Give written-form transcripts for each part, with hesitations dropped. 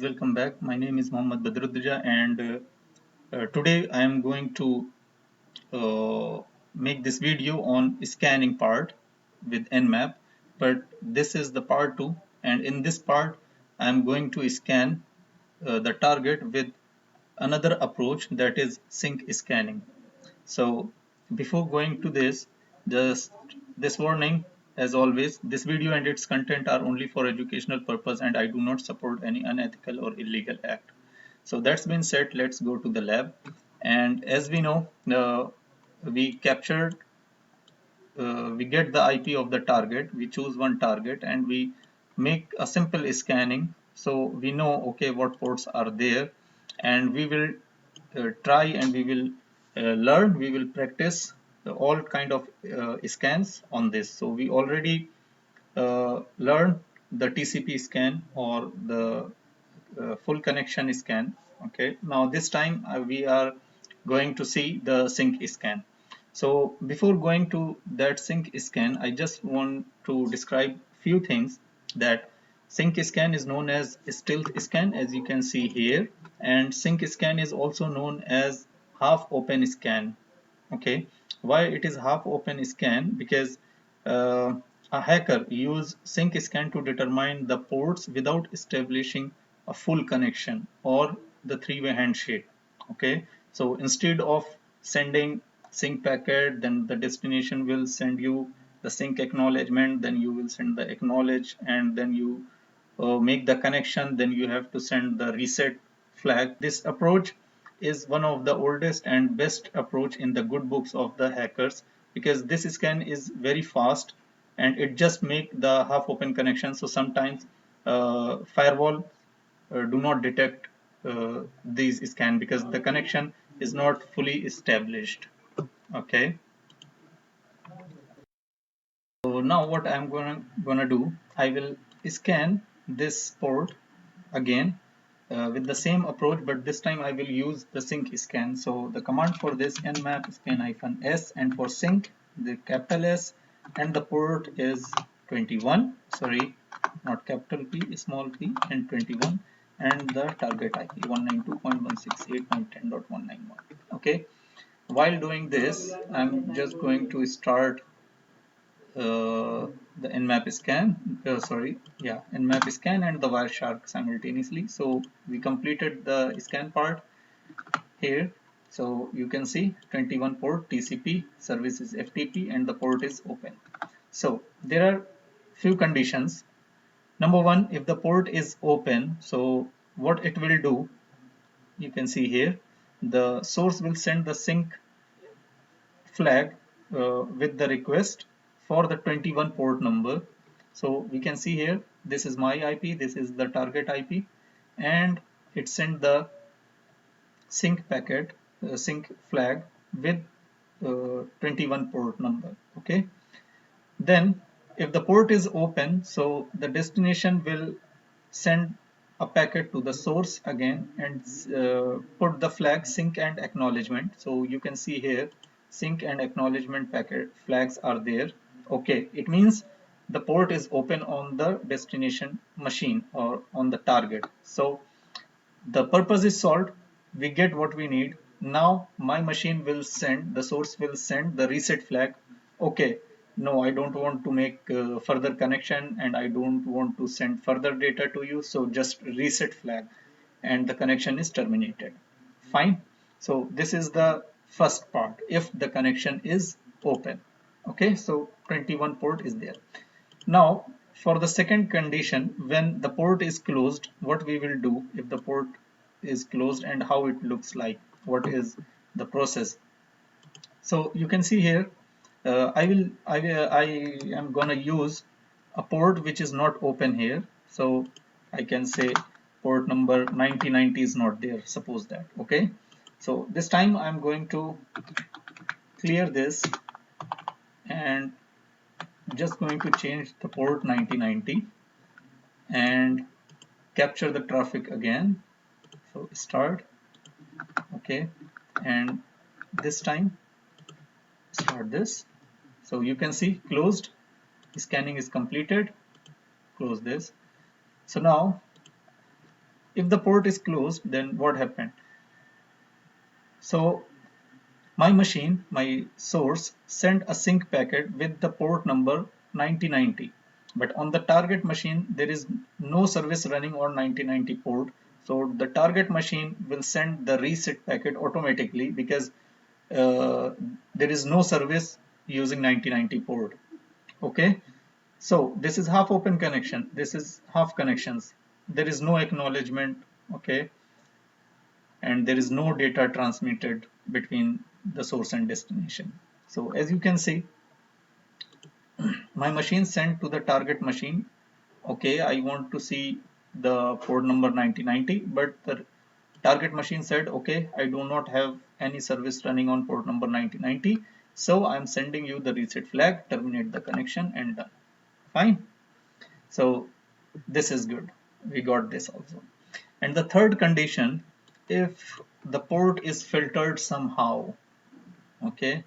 Welcome back. My name is Mohammad Badruddin and today I am going to uh, make this video on scanning part with Nmap, but this is the part 2, and in this part I am going to scan the target with another approach, that is sync scanning. So before going to this, just this warning: as always, this video and its content are only for educational purpose and I do not support any unethical or illegal act. So that's been said, let's go to the lab. And as we know, we captured, we get the IP of the target, we choose one target and we make a simple scanning. So we know, okay, what ports are there, and we will try and we will learn, we will practice all kind of scans on this. So we already learned the TCP scan or the full connection scan. Okay, now this time we are going to see the sync scan. So before going to that sync scan, I just want to describe few things. That sync scan is known as stealth scan, as you can see here, and sync scan is also known as half open scan. Okay, why it is half open scan? Because uh, a hacker use sync scan to determine the ports without establishing a full connection or the three-way handshake. Okay, so instead of sending sync packet, then the destination will send you the sync acknowledgement, then you will send the acknowledge, and then you make the connection, then you have to send the reset flag. This approach is one of the oldest and best approach in the good books of the hackers, because this scan is very fast and it just make the half open connection. So sometimes firewall do not detect these scan because the connection is not fully established. Okay, so now what I'm gonna do, I will scan this port again with the same approach, but this time I will use the sync scan. So the command for this nmap scan -s, and for sync the capital S, and the port is 21. Sorry, not capital P, small p, and 21, and the target IP 192.168.10.191. Okay. While doing this, I'm just going to start the nmap scan, nmap scan and the Wireshark simultaneously. So we completed the scan part here. So you can see 21 port TCP, service is FTP, and the port is open. So there are few conditions. Number one, if the port is open, so what it will do, you can see here, the source will send the sync flag with the request for the 21 port number. So we can see here, this is my IP, this is the target IP, and it sent the sync packet, sync flag with 21 port number. Okay, then if the port is open, so the destination will send a packet to the source again and put the flag sync and acknowledgement. So you can see here, sync and acknowledgement packet flags are there. Okay, it means the port is open on the destination machine or on the target. So the purpose is solved, we get what we need. Now my machine will send, the source will send the reset flag. Okay, no, I don't want to make further connection and I don't want to send further data to you, so just reset flag and the connection is terminated. Fine. So this is the first part, if the connection is open. Okay, so 21 port is there. Now, for the second condition, when the port is closed, what we will do if the port is closed and how it looks like, what is the process. So you can see here, I am gonna use a port which is not open here. So I can say port number 9090 is not there, suppose that. Okay. So this time I'm going to clear this and just going to change the port 9090 and capture the traffic again. So start. Okay, and this time start this. So you can see closed, scanning is completed. Close this. So now If the port is closed, then what happened? So my machine, my source, sent a sync packet with the port number 9090. But on the target machine, there is no service running on 9090 port. So the target machine will send the reset packet automatically because there is no service using 9090 port. Okay. So this is half open connection. This is half connections. There is no acknowledgement. Okay. And there is no data transmitted between the source and destination. So as you can see, my machine sent to the target machine, okay, I want to see the port number 9090, but the target machine said, okay, I do not have any service running on port number 9090, so I'm sending you the reset flag, terminate the connection, and done. Fine. So this is good. We got this also. And the third condition, if the port is filtered somehow, okay,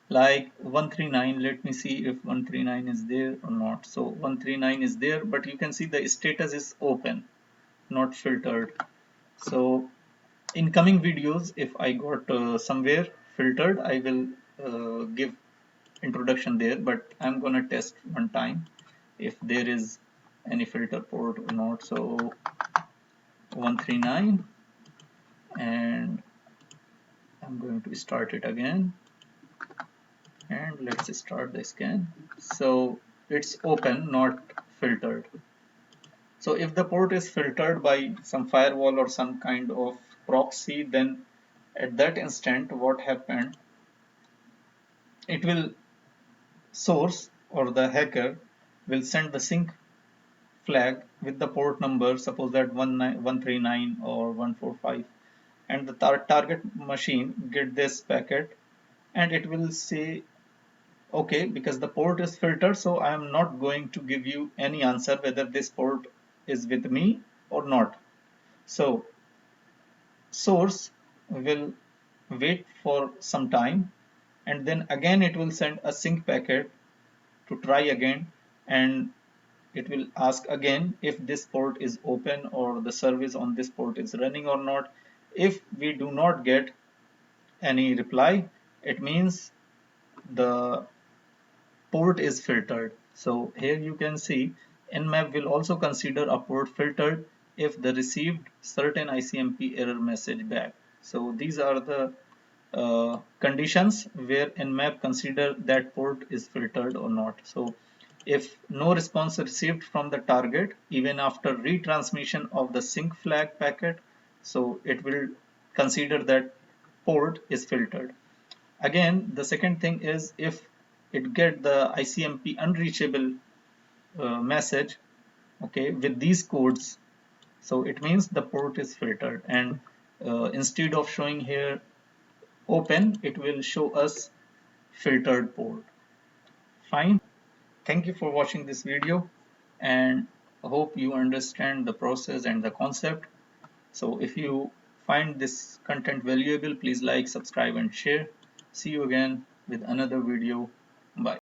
like 139, let me see if 139 is there or not. So 139 is there, but you can see the status is open, not filtered. So in coming videos, if I got somewhere filtered, I will give introduction there, but I'm gonna test one time if there is any filter port or not. So 139, and I'm going to start it again, and let's start the scan. So it's open, not filtered. So if the port is filtered by some firewall or some kind of proxy, then at that instant what happened, it will source or the hacker will send the sync flag with the port number, suppose that 139 or 145, and the target machine get this packet, and it will say, okay, because the port is filtered, so I am not going to give you any answer whether this port is with me or not. So source will wait for some time, and then again it will send a sync packet to try again, and it will ask again if this port is open or the service on this port is running or not. If we do not get any reply, it means the port is filtered. So here you can see Nmap will also consider a port filtered if the received certain ICMP error message back. So these are the conditions where Nmap consider that port is filtered or not. So if no response received from the target even after retransmission of the sync flag packet, so it will consider that port is filtered. Again, the second thing is if it get the ICMP unreachable message, okay, with these codes, so it means the port is filtered, and instead of showing here open, it will show us filtered port. Fine. Thank you for watching this video, and I hope you understand the process and the concept. So if you find this content valuable, please like, subscribe, and share. See you again with another video. Bye.